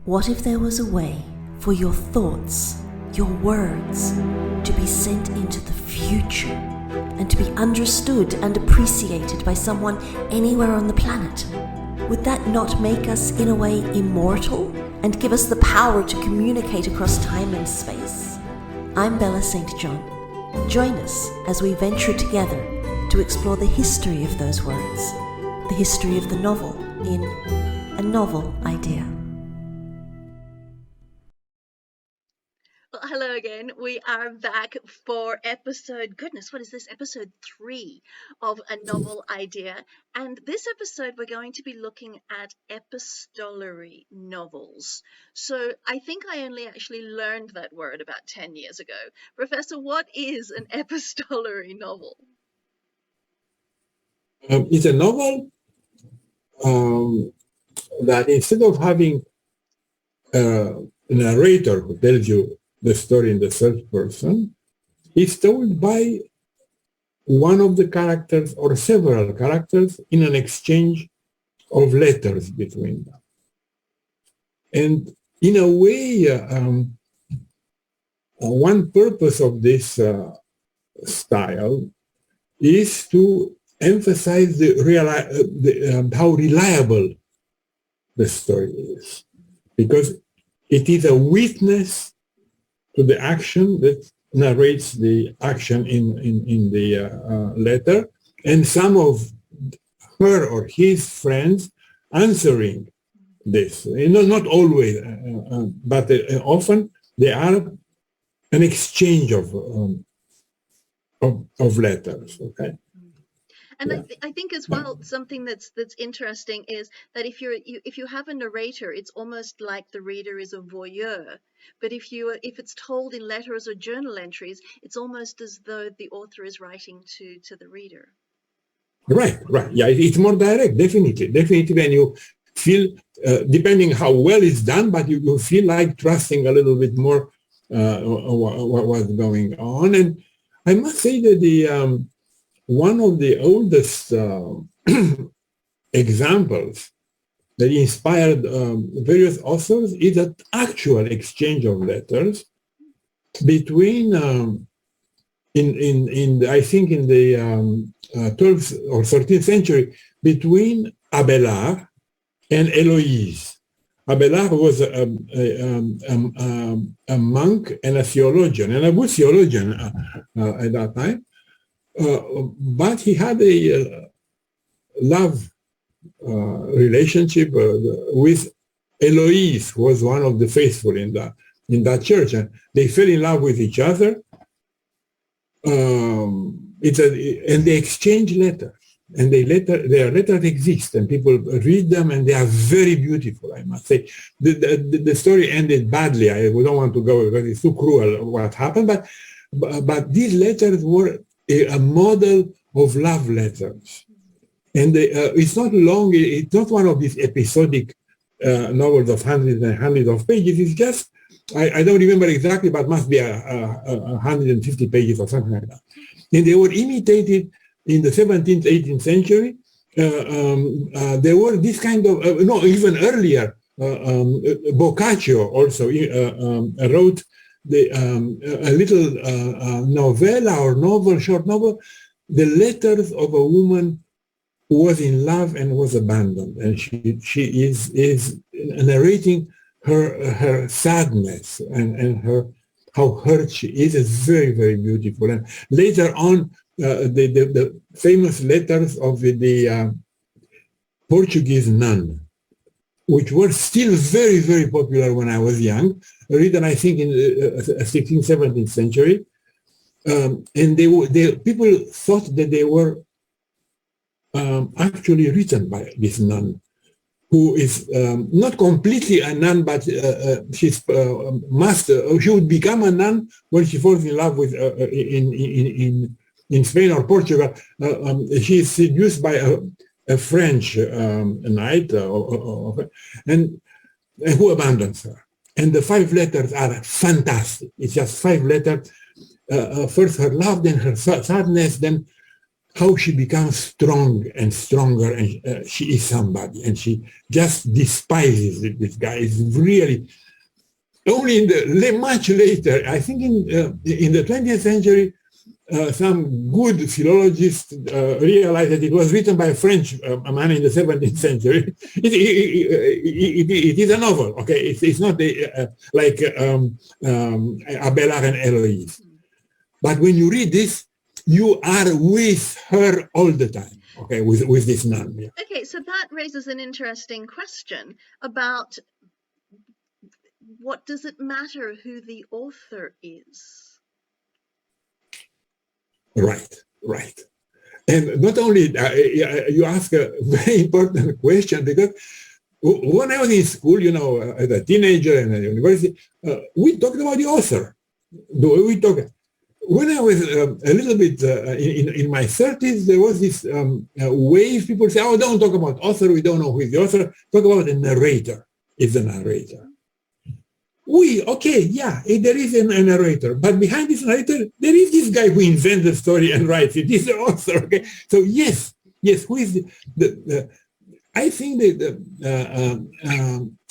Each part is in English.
What if there was a way for your thoughts, your words, to be sent into the future and to be understood and appreciated by someone anywhere on the planet? Would that not make us, in a way, immortal and give us the power to communicate across time and space? I'm Bella St. John. Join us as we venture together to explore the history of those words, the history of the novel in A Novel Idea. Well, hello again. We are back for episode 3 of A Novel Idea. And this episode, we're going to be looking at epistolary novels. So I think I only actually learned that word about 10 years ago. Professor, what is an epistolary novel? It's a novel that instead of having a narrator who tells you the story in the third person, is told by one of the characters or several characters in an exchange of letters between them. And in a way, one purpose of this style is to emphasize how reliable the story is, because it is a witness to the action that narrates the action in the letter, and some of her or his friends answering this. Not always, but often they are an exchange of letters. Okay. And yeah. I think as well, something that's interesting is that if you have a narrator, it's almost like the reader is a voyeur. But if it's told in letters or journal entries, it's almost as though the author is writing to the reader. Right. Yeah, it's more direct, definitely, and you feel, depending how well it's done, but you feel like trusting a little bit more what's going on. And I must say that one of the oldest examples that inspired various authors is an actual exchange of letters between, I think in the 12th or 13th century, between Abelard and Héloïse. Abelard was a monk and a theologian, and a good theologian at that time. But he had a love relationship with Héloïse, who was one of the faithful in that church, and they fell in love with each other. And they exchange letters, and their letters exist, and people read them, and they are very beautiful, I must say. The story ended badly. We don't want to go because it's too cruel what happened, but these letters were a model of love letters. And it's not long, it's not one of these episodic novels of hundreds and hundreds of pages. It's just, I don't remember exactly, but must be 150 pages or something like that. And they were imitated in the 17th, 18th century. There were this kind of, even earlier, Boccaccio also wrote a little novella or novel, short novel, the letters of a woman who was in love and was abandoned, and she is narrating her sadness and how hurt she is. It's very, very beautiful. And later on, the famous letters of the Portuguese nun, which were still very, very popular when I was young, written, I think, in the 16th, 17th century. And people thought that they were actually written by this nun, who is not completely a nun, but she's she would become a nun when she falls in love with in Spain or Portugal. She is seduced by a French knight, and who abandons her. And the 5 letters are fantastic. It's just 5 letters. First her love, then her sadness, then how she becomes strong and stronger, and she is somebody, and she just despises this guy. It's really only much later, I think in the 20th century, some good philologists realized that it was written by a French man in the 17th century. It is a novel, okay? It's not like Abelard and Eloise. But when you read this, you are with her all the time, okay, with this nun. Yeah. Okay, so that raises an interesting question about what does it matter who the author is? Right. And not only, you ask a very important question, because when I was in school, as a teenager and at university, we talked about the author. We talked. When I was a little bit in my 30s, there was this wave. People say, "Oh, don't talk about author. We don't know who is the author. Talk about the narrator. Is the narrator." There is a narrator, but behind this narrator, there is this guy who invents the story and writes it. He's the author. Okay, so yes, who is the I think that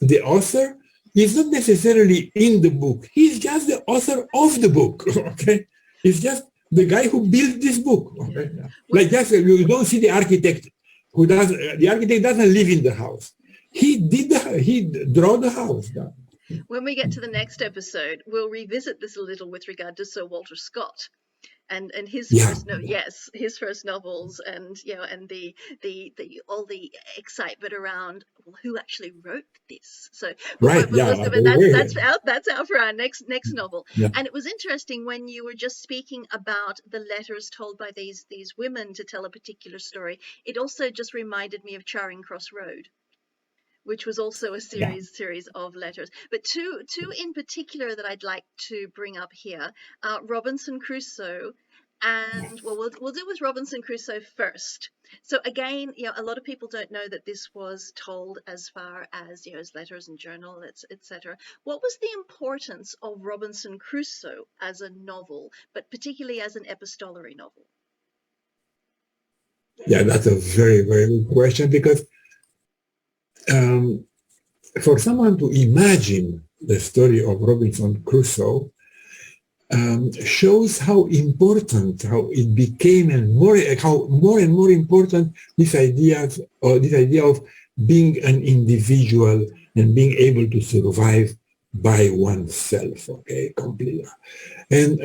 the author is not necessarily in the book. He's just the author of the book. Okay, he's just the guy who built this book. Okay, like just you don't see the architect who does. The architect doesn't live in the house. He draw the house. When we get to the next episode, we'll revisit this a little with regard to Sir Walter Scott and his his first novels, and and the all the excitement around who actually wrote this. So that's out for our next novel. Yeah. And it was interesting when you were just speaking about the letters told by these women to tell a particular story. It also just reminded me of Charing Cross Road, which was also a series of letters. But two in particular that I'd like to bring up here, Robinson Crusoe, and we'll do with Robinson Crusoe first. So again, a lot of people don't know that this was told as far as as letters and journal, etc. What was the importance of Robinson Crusoe as a novel, but particularly as an epistolary novel? Yeah, that's a very, very good question, because for someone to imagine the story of Robinson Crusoe shows how important, how it became, and how more and more important this idea of being an individual and being able to survive by oneself. Okay, completely. And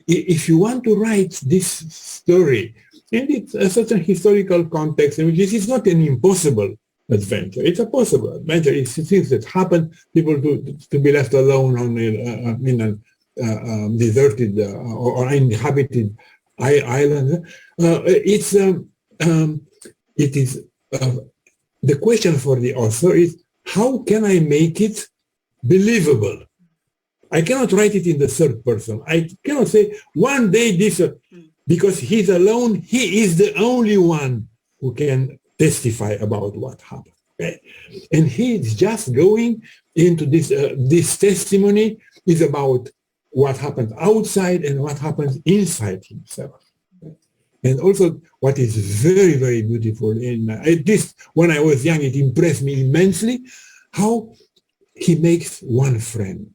if you want to write this story, and it's a certain historical context in which this is not an impossible adventure. It's a possible adventure. It's things that happen. People to be left alone on in a deserted or uninhabited island. It is the question for the author is, how can I make it believable? I cannot write it in the third person. I cannot say one day this, because he's alone. He is the only one who can testify about what happened. Okay? And he's just going into this. This testimony is about what happens outside and what happens inside himself. Okay? And also, what is very, very beautiful in this, when I was young, it impressed me immensely how he makes one friend.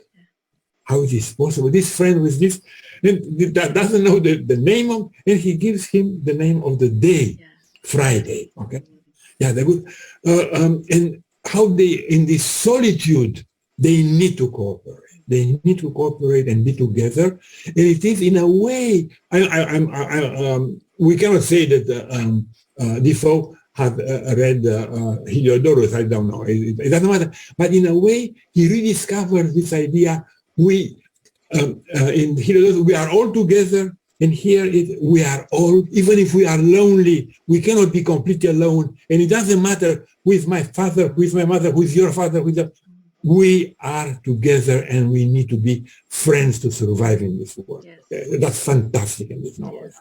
How is this possible? This friend with this, and that doesn't know the name of, and he gives him the name of the day, Friday. Okay, yeah, they're good. And how they, in this solitude, they need to cooperate. They need to cooperate and be together. And it is in a way, we cannot say that Defoe had read Heliodorus. I don't know. It doesn't matter. But in a way, he rediscovered this idea. In Heliodorus, we are all together, and here we are all, even if we are lonely, we cannot be completely alone. And it doesn't matter who is my father, who is my mother, who is your father, we are together, and we need to be friends to survive in this world. Yes. That's fantastic in this novel. Yes.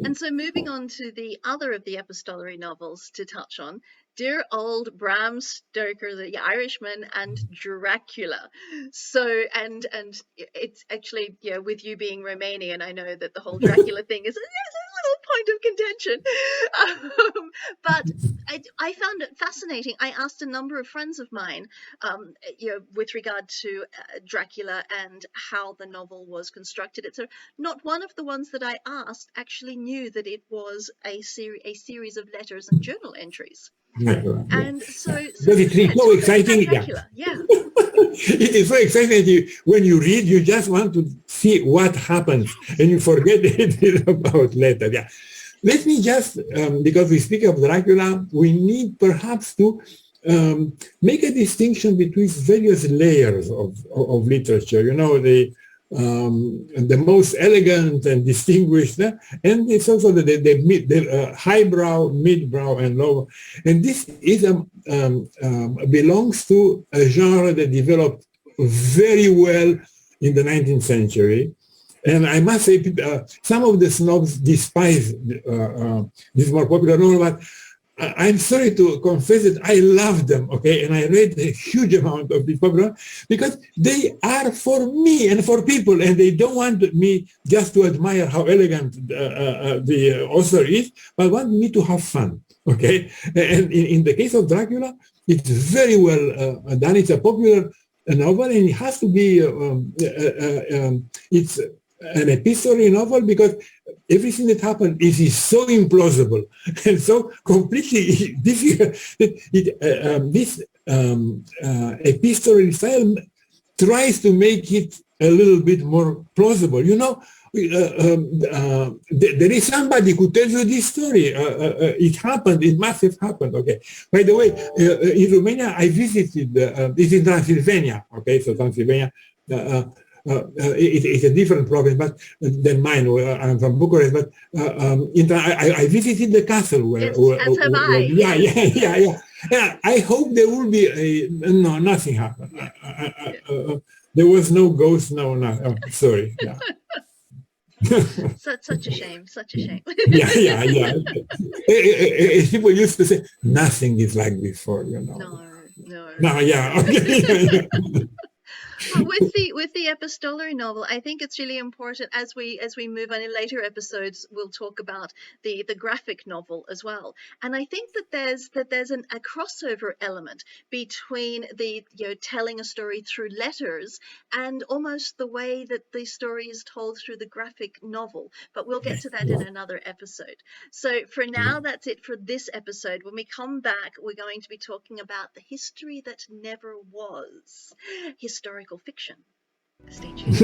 And so moving on to the other of the epistolary novels to touch on, dear old Bram Stoker, the Irishman, and Dracula. So, and it's actually, with you being Romanian, I know that the whole Dracula thing is a point of contention. But I found it fascinating. I asked a number of friends of mine, with regard to Dracula and how the novel was constructed. It's not one of the ones that I asked actually knew that it was a series of letters and journal entries. Yeah. And so But it's so exciting. Dracula. Yeah. It is so exciting that when you read, you just want to see what happens, and you forget it about later. Yeah. Let me just, because we speak of Dracula, we need perhaps to make a distinction between various layers of literature. You know, the most elegant and distinguished, and it's also the highbrow, midbrow, and low. And this is belongs to a genre that developed very well in the 19th century. And I must say, some of the snobs despise this more popular novel, but I'm sorry to confess that I love them, okay? And I read a huge amount of this popular because they are for me and for people, and they don't want me just to admire how elegant the author is, but want me to have fun, okay? And in the case of Dracula, it's very well done. It's a popular novel, and it has to be, it's an epistolary novel because everything that happened is so implausible and so completely difficult. This epistolary style tries to make it a little bit more plausible. You know, there is somebody who tells you this story. It happened. It must have happened. Okay. By the way, in Romania, I visited. It's in Transylvania. Okay, so Transylvania. It's a different province than mine. I'm from Bucharest, but I visited the castle where. As have I. Yeah. I hope there will be no, nothing happened. There was no ghost. No. Oh, sorry. Yeah. Such a shame. Such a shame. Yeah. People used to say nothing is like before. You know. No. Yeah. Okay. With the epistolary novel, I think it's really important as we move on in later episodes. We'll talk about the graphic novel as well, and I think that there's a crossover element between the telling a story through letters and almost the way that the story is told through the graphic novel. But we'll get to that in another episode. So for now, that's it for this episode. When we come back, we're going to be talking about the history that never was, historical fiction. Stay tuned.